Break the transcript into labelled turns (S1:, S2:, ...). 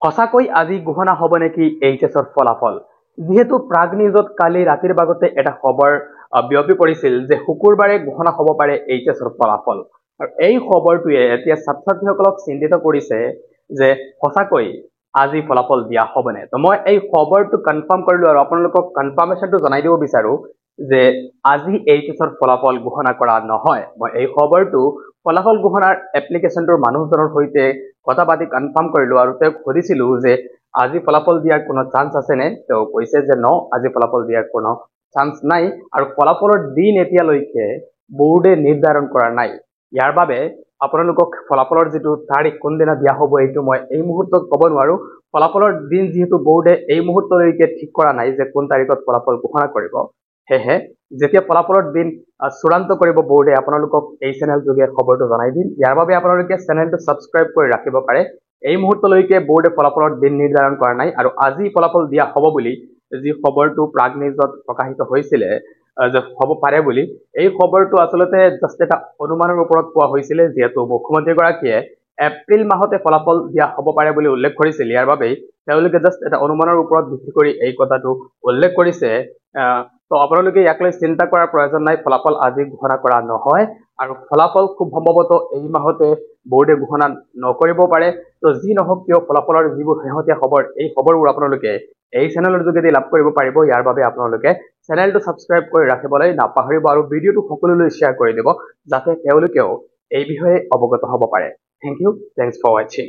S1: সঁচাকৈ আজি ঘোষণা হ'ব নেকি এইচএছৰ ফলাফল? যিহেতু প্ৰাগ নিউজত কালি ৰাতিৰ ভাগতে এটা খবৰ বিয়পি পৰিছিল যে শুকুৰবাৰে ঘোষণা হ'ব পাৰে এইচএছৰ ফলাফল। আৰু এই খবৰটোৱে এতিয়া ছাত্ৰ-ছাত্ৰীসকলক চিন্তিত কৰিছে যে সঁচাকৈ আজি ফলাফল দিয়া হ'বনে। তো মই এই খবৰটো কনফাৰ্ম কৰিলো আৰু আপোনালোকক কনফাৰ্মেশ্যনটো জনাই দিব বিচাৰো যে আজি এইচএছৰ ফলাফল ঘোষণা কৰা নহয়। মই এই খবৰটো ফলাফল ঘোষণাৰ এপ্লিকেশ্যনটোৰ মানুহজনৰ সৈতে কথা পাতি কনফাৰ্ম কৰিলো আৰু তেওঁক সুধিছিলো যে আজি ফলাফল দিয়াৰ কোনো চান্স আছেনে। তেওঁ কৈছে যে ন, আজি ফলাফল দিয়াৰ কোনো চান্স নাই আৰু ফলাফলৰ দিন এতিয়ালৈকে বোৰ্ডে নিৰ্ধাৰণ কৰা নাই। ইয়াৰ বাবে আপোনালোকক ফলাফলৰ যিটো তাৰিখ কোনদিনা দিয়া হ'ব এইটো মই এই মুহূৰ্তত ক'ব নোৱাৰো। ফলাফলৰ দিন যিহেতু বোৰ্ডে এই মুহূৰ্তলৈকে ঠিক কৰা নাই যে কোন তাৰিখত ফলাফল ঘোষণা কৰিব, সেয়েহে যেতিয়া ফলাফলৰ দিন চূড়ান্ত কৰিব বোৰ্ডে আপোনালোকক এই চেনেল যোগে খবৰটো জনাই দিম। ইয়াৰ বাবে আপোনালোকে চেনেলটো ছাবস্ক্ৰাইব কৰি ৰাখিব পাৰে। এই মুহূৰ্তলৈকে বোৰ্ডে ফলাফলৰ দিন নিৰ্ধাৰণ কৰা নাই আৰু আজি ফলাফল দিয়া হ'ব বুলি যি খবৰটো প্ৰাগ নিউজত প্ৰকাশিত হৈছিলে যে হ'ব পাৰে বুলি, এই খবৰটো আচলতে জাষ্ট এটা অনুমানৰ ওপৰত পোৱা হৈছিলে। যিহেতু মুখ্যমন্ত্ৰীগৰাকীয়ে এপ্ৰিল মাহতে ফলাফল দিয়া হ'ব পাৰে বুলি উল্লেখ কৰিছিল, ইয়াৰ বাবেই তেওঁলোকে জাষ্ট এটা অনুমানৰ ওপৰত ভিত্তি কৰি এই কথাটো উল্লেখ কৰিছে। তো আপোনালোকে ইয়াক লৈ চিন্তা কৰাৰ প্ৰয়োজন নাই। ফলাফল আজি ঘোষণা কৰা নহয় আৰু ফলাফল খুব সম্ভৱতঃ এই মাহতে বোৰ্ডে ঘোষণা নকৰিব পাৰে। তো যি নহওক কিয় ফলাফলৰ যিবোৰ শেহতীয়া খবৰ, এই খবৰবোৰ আপোনালোকে এই চেনেলৰ যোগেদি লাভ কৰিব পাৰিব। ইয়াৰ বাবে আপোনালোকে চেনেলটো ছাবস্ক্ৰাইব কৰি ৰাখিবলৈ নাপাহৰিব আৰু ভিডিঅ'টো সকলোলৈ শ্বেয়াৰ কৰি দিব যাতে তেওঁলোকেও এই বিষয়ে অৱগত হ'ব পাৰে। থেংক ইউ, থেংকছ ফৰ ৱাচিং।